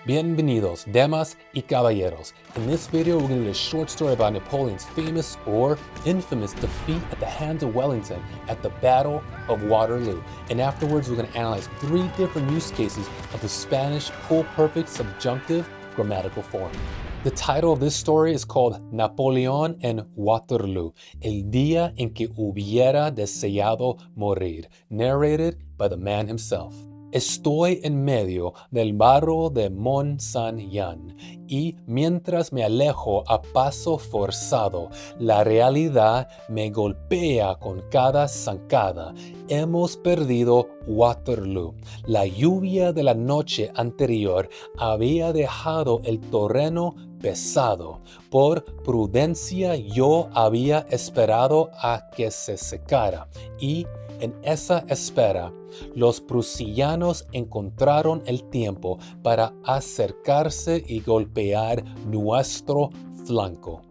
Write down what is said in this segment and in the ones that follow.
Bienvenidos, damas y caballeros. In this video, we're going to do a short story about Napoleon's famous or infamous defeat at the hands of Wellington at the Battle of Waterloo. And afterwards, we're going to analyze 3 different use cases of the Spanish Pulperfect Subjunctive grammatical form. The title of this story is called Napoleon en Waterloo, El día en que hubiera deseado morir, narrated by the man himself. Estoy en medio del barro de Mont Saint-Jean y mientras me alejo a paso forzado, la realidad me golpea con cada zancada. Hemos perdido Waterloo. La lluvia de la noche anterior había dejado el terreno pesado. Por prudencia yo había esperado a que se secara y en esa espera, los prusianos encontraron el tiempo para acercarse y golpear nuestro flanco.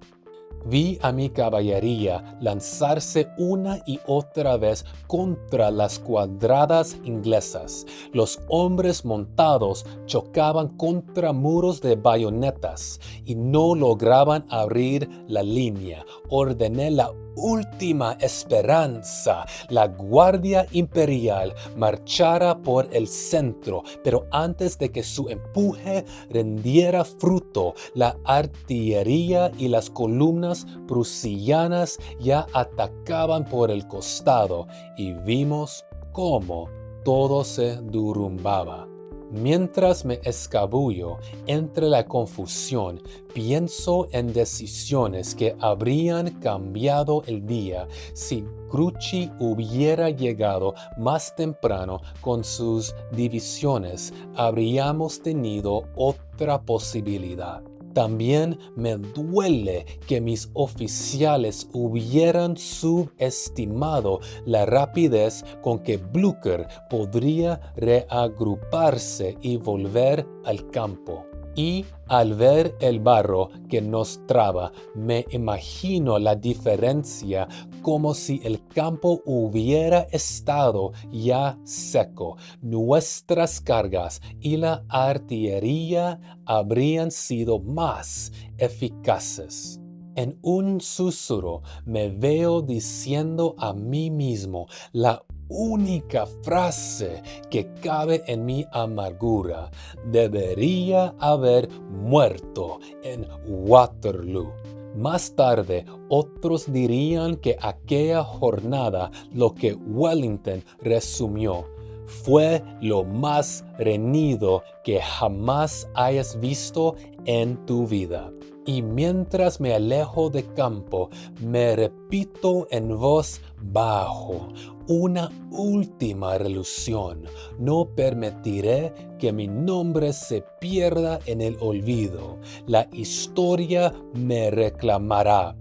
Vi a mi caballería lanzarse una y otra vez contra las cuadradas inglesas. Los hombres montados chocaban contra muros de bayonetas y no lograban abrir la línea. Ordené la última esperanza. La Guardia Imperial marchara por el centro, pero antes de que su empuje rendiera fruto, la artillería y las columnas prusianas ya atacaban por el costado y vimos cómo todo se derrumbaba. Mientras me escabullo entre la confusión, pienso en decisiones que habrían cambiado el día si Grouchy hubiera llegado más temprano con sus divisiones. Habríamos tenido otra posibilidad. También me duele que mis oficiales hubieran subestimado la rapidez con que Blücher podría reagruparse y volver al campo. Y al ver el barro que nos traba, me imagino la diferencia como si el campo hubiera estado ya seco. Nuestras cargas y la artillería habrían sido más eficaces. En un susurro me veo diciendo a mí mismo la única frase que cabe en mi amargura: debería haber muerto en Waterloo. Más tarde, otros dirían que aquella jornada, lo que Wellington resumió, fue lo más reñido que jamás hayas visto en tu vida. Y mientras me alejo de campo, me repito en voz bajo una última resolución: no permitiré que mi nombre se pierda en el olvido. La historia me reclamará,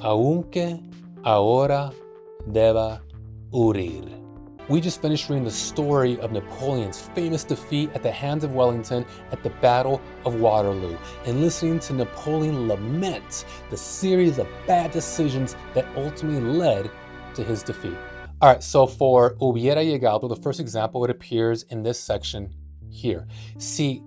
aunque ahora deba huir. We just finished reading the story of Napoleon's famous defeat at the hands of Wellington at the Battle of Waterloo, and listening to Napoleon lament the series of bad decisions that ultimately led to his defeat. All right, so for hubiera llegado, the first example, it appears in this section here. Si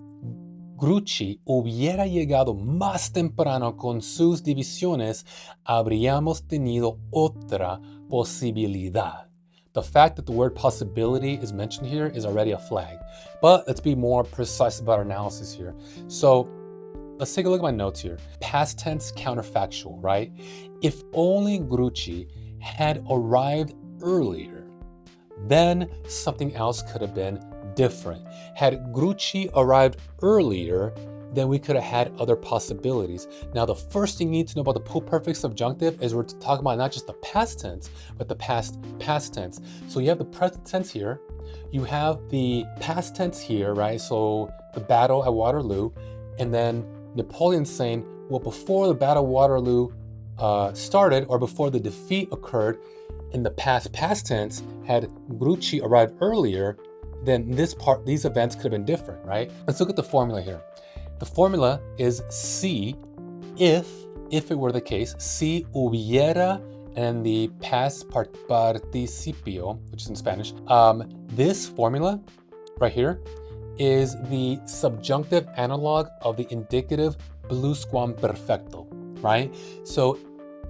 Grouchy hubiera llegado más temprano con sus divisiones, habríamos tenido otra posibilidad. The fact that the word possibility is mentioned here is already a flag. But let's be more precise about our analysis here. So let's take a look at my notes here. Past tense counterfactual, right? If only Grouchy had arrived earlier, then something else could have been different. Had Grouchy arrived earlier, then we could have had other possibilities. Now, the first thing you need to know about the Pulperfect Subjunctive is we're talking about not just the past tense, but the past tense. So you have the present tense here, you have the past tense here, right? So the battle at Waterloo, and then Napoleon saying, well, before the Battle of Waterloo started, or before the defeat occurred, in the past tense, had Grouchy arrived earlier, then these events could have been different, right? Let's look at the formula here. The formula is si, if it were the case, si hubiera, and the past participio, which is in Spanish. This formula right here is the subjunctive analog of the indicative pluscuamperfecto, right? So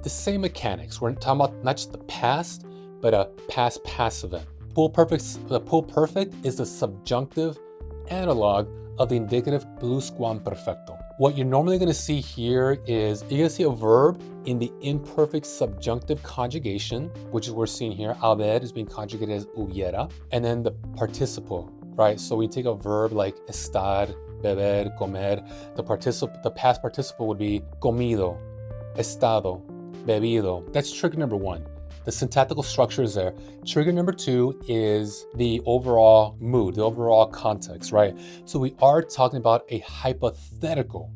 the same mechanics. We're talking about not just the past, but a past passive. The pulperfect is the subjunctive analog of the indicative pluscuamperfecto. What you're normally going to see here is you're going to see a verb in the imperfect subjunctive conjugation, which is what we're seeing here. Haber is being conjugated as hubiera, and then the participle, right? So we take a verb like estar, beber, comer. The past participle would be comido, estado, bebido. That's trigger number one. The syntactical structure is there. Trigger number two is the overall mood, the overall context, right? So we are talking about a hypothetical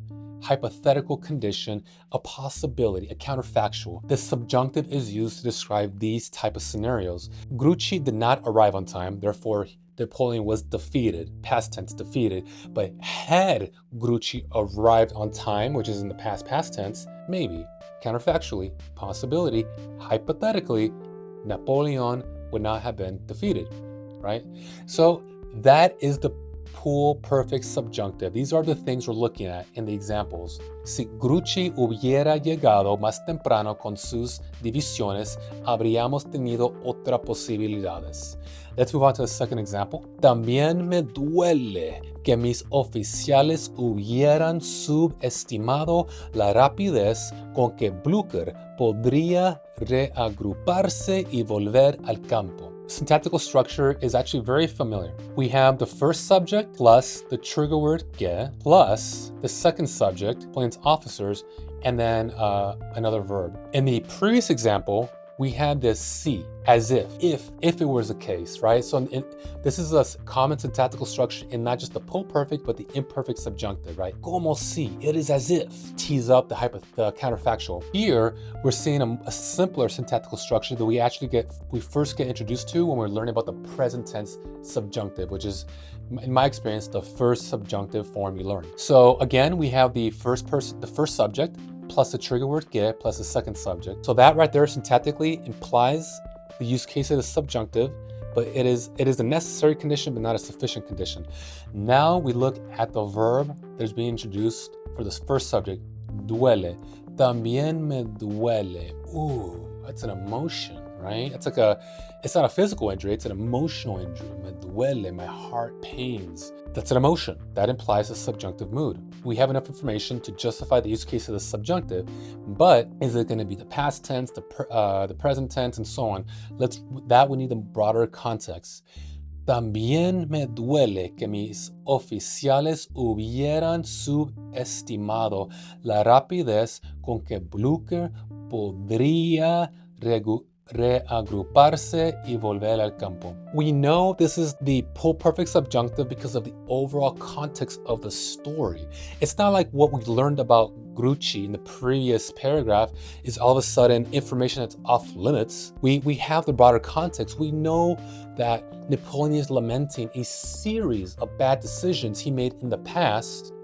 condition, a possibility, a counterfactual. The subjunctive is used to describe these type of scenarios. Grucci did not arrive on time, therefore Napoleon was defeated, past tense, defeated. But had Grucci arrived on time, which is in the past tense, maybe, counterfactually, possibility, hypothetically, Napoleon would not have been defeated, right? So that is the pulperfect subjunctive. These are the things we're looking at in the examples. Si Grucci hubiera llegado más temprano con sus divisiones, habríamos tenido otras posibilidades. Let's move on to the second example. También me duele que mis oficiales hubieran subestimado la rapidez con que Blücher podría reagruparse y volver al campo. Syntactical structure is actually very familiar. We have the first subject plus the trigger word que plus the second subject, Napoleon's officers, and then another verb. In the previous example, we had this si, as if it was the case, right? So this is a common syntactical structure in not just the pulperfect, but the imperfect subjunctive, right? Como si, it is as if, tease up the counterfactual. Here, we're seeing a simpler syntactical structure that we first get introduced to when we're learning about the present tense subjunctive, which is, in my experience, the first subjunctive form you learn. So again, we have the first subject, plus the trigger word que, plus the second subject. So that right there syntactically implies the use case of the subjunctive, but it is a necessary condition, but not a sufficient condition. Now we look at the verb that is being introduced for this first subject, duele. También me duele. Ooh, that's an emotion, right? It's not a physical injury, it's an emotional injury. Me duele, my heart pains. That's an emotion. That implies a subjunctive mood. We have enough information to justify the use case of the subjunctive, but is it going to be the past tense, the present tense, and so on? We need a broader context. También me duele que mis oficiales hubieran subestimado la rapidez con que Blücher podría reagruparse y volver al campo. We know this is the pulperfect subjunctive because of the overall context of the story. It's not like what we learned about Grucci in the previous paragraph is all of a sudden information that's off limits. We have the broader context. We know that Napoleon is lamenting a series of bad decisions he made in the past,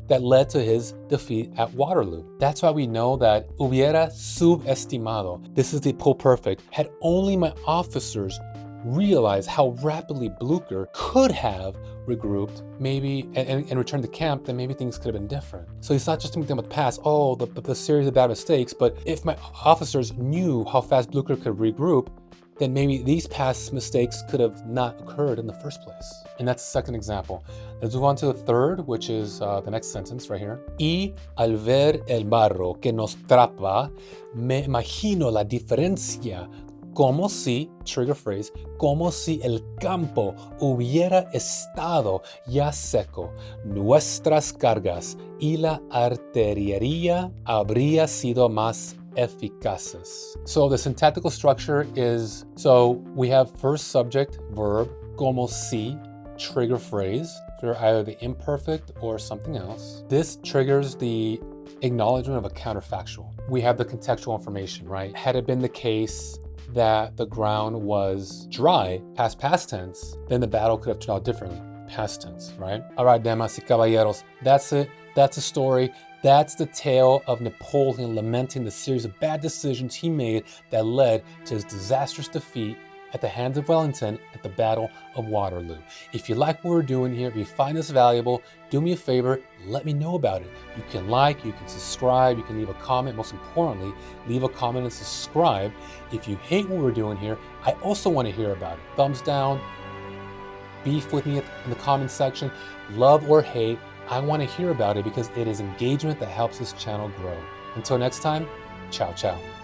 that led to his defeat at Waterloo. That's why we know that hubiera subestimado, this is the pulperfect, had only my officers realized how rapidly Blücher could have regrouped, maybe, and returned to camp, then maybe things could have been different. So he's not just thinking about the past, the series of bad mistakes, but if my officers knew how fast Blücher could regroup, then maybe these past mistakes could have not occurred in the first place. And that's the second example. Let's move on to the third, which is the next sentence right here. Y al ver el barro que nos atrapa, me imagino la diferencia, como si, trigger phrase, como si el campo hubiera estado ya seco, nuestras cargas y la artillería habría sido más eficaces. So the syntactical structure is, so we have first subject, verb, como si, trigger phrase for either the imperfect or something else. This triggers the acknowledgement of a counterfactual. We have the contextual information, right? Had it been the case that the ground was dry, past tense, then the battle could have turned out differently, past tense, right? All right, damas y caballeros, that's it. That's the story. That's the tale of Napoleon lamenting the series of bad decisions he made that led to his disastrous defeat at the hands of Wellington at the Battle of Waterloo. If you like what we're doing here, if you find this valuable, do me a favor, let me know about it. You can like, you can subscribe, you can leave a comment. Most importantly, leave a comment and subscribe. If you hate what we're doing here, I also want to hear about it. Thumbs down, beef with me in the comment section, love or hate. I want to hear about it because it is engagement that helps this channel grow. Until next time, ciao, ciao.